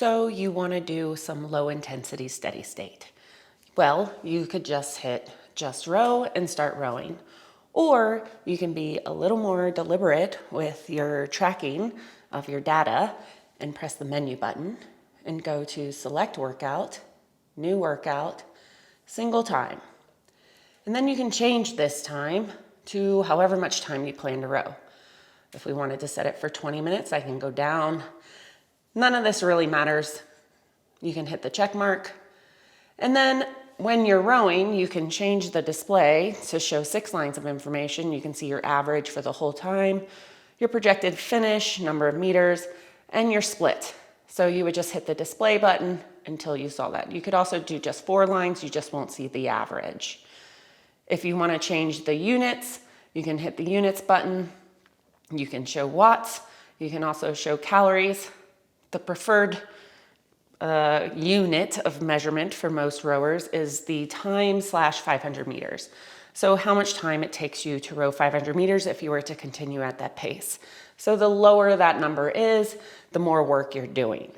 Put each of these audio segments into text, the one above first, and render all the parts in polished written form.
So you want to do some low intensity steady state. Well, you could just hit just row and start rowing. Or you can be a little more deliberate with your tracking of your data and press the menu button and go to select workout, new workout, single time. And then you can change this time to however much time you plan to row. If we wanted to set it for 20 minutes, I can go down. None of this really matters. You can hit the check mark. And then when you're rowing, you can change the display to show 6 lines of information. You can see your average for the whole time, your projected finish, number of meters, and your split. So you would just hit the display button until you saw that. You could also do just 4 lines, you just won't see the average. If you want to change the units, you can hit the units button. You can show watts. You can also show calories. The preferred unit of measurement for most rowers is the time / 500 meters. So how much time it takes you to row 500 meters if you were to continue at that pace. So the lower that number is, the more work you're doing.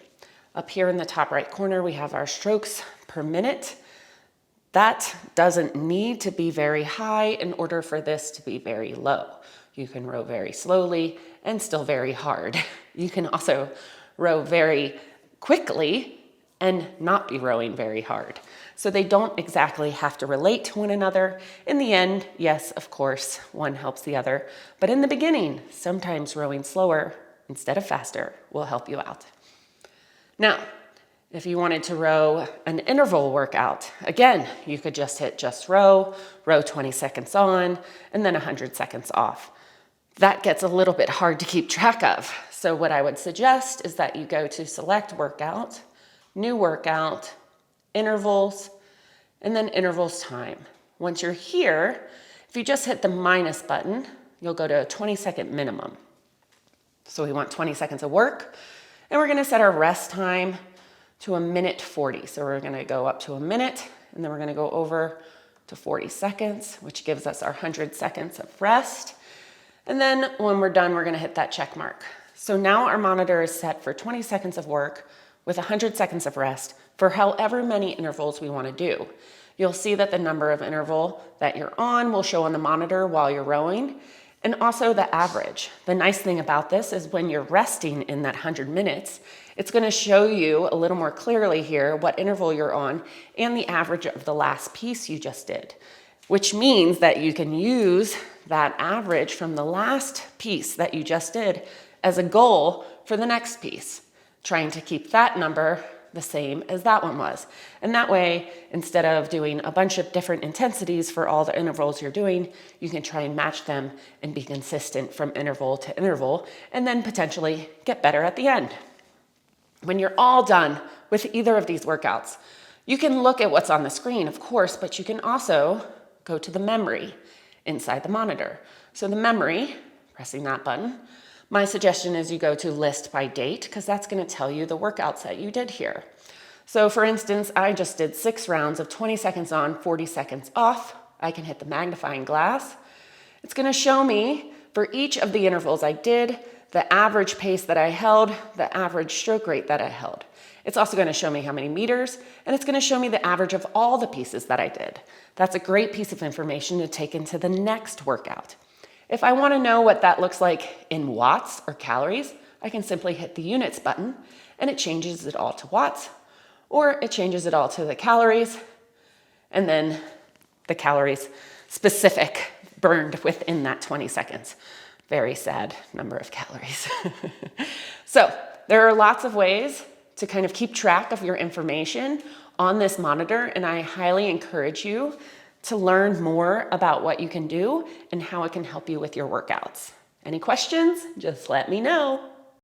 Up here in the top right corner, we have our strokes per minute. That doesn't need to be very high in order for this to be very low. You can row very slowly and still very hard. You can also row very quickly and not be rowing very hard. So they don't exactly have to relate to one another. In the end, yes, of course, one helps the other. But in the beginning, sometimes rowing slower instead of faster will help you out. Now, if you wanted to row an interval workout, again, you could just hit just row 20 seconds on, and then 100 seconds off. That gets a little bit hard to keep track of. So what I would suggest is that you go to select workout, new workout, intervals, and then intervals time. Once you're here, if you just hit the minus button, you'll go to a 20-second minimum. So we want 20 seconds of work, and we're gonna set our rest time to 1:40. So we're gonna go up to a minute, and then we're gonna go over to 40 seconds, which gives us our 100 seconds of rest. And then when we're done, we're gonna hit that check mark. So now our monitor is set for 20 seconds of work with 100 seconds of rest for however many intervals we wanna do. You'll see that the number of interval that you're on will show on the monitor while you're rowing, and also the average. The nice thing about this is when you're resting in that 100 minutes, it's gonna show you a little more clearly here what interval you're on and the average of the last piece you just did, which means that you can use that average from the last piece that you just did as a goal for the next piece, trying to keep that number the same as that one was. And that way, instead of doing a bunch of different intensities for all the intervals you're doing, you can try and match them and be consistent from interval to interval, and then potentially get better at the end. When you're all done with either of these workouts, you can look at what's on the screen, of course, but you can also go to the memory inside the monitor. So the memory, pressing that button, my suggestion is you go to list by date, because that's gonna tell you the workouts that you did here. So for instance, I just did 6 rounds of 20 seconds on, 40 seconds off. I can hit the magnifying glass. It's gonna show me for each of the intervals I did, the average pace that I held, the average stroke rate that I held. It's also gonna show me how many meters, and it's gonna show me the average of all the pieces that I did. That's a great piece of information to take into the next workout. If I wanna know what that looks like in watts or calories, I can simply hit the units button, and it changes it all to watts, or it changes it all to the calories, and then the calories specific burned within that 20 seconds. Very sad number of calories. So there are lots of ways to kind of keep track of your information on this monitor, and I highly encourage you to learn more about what you can do and how it can help you with your workouts. Any questions? Just let me know.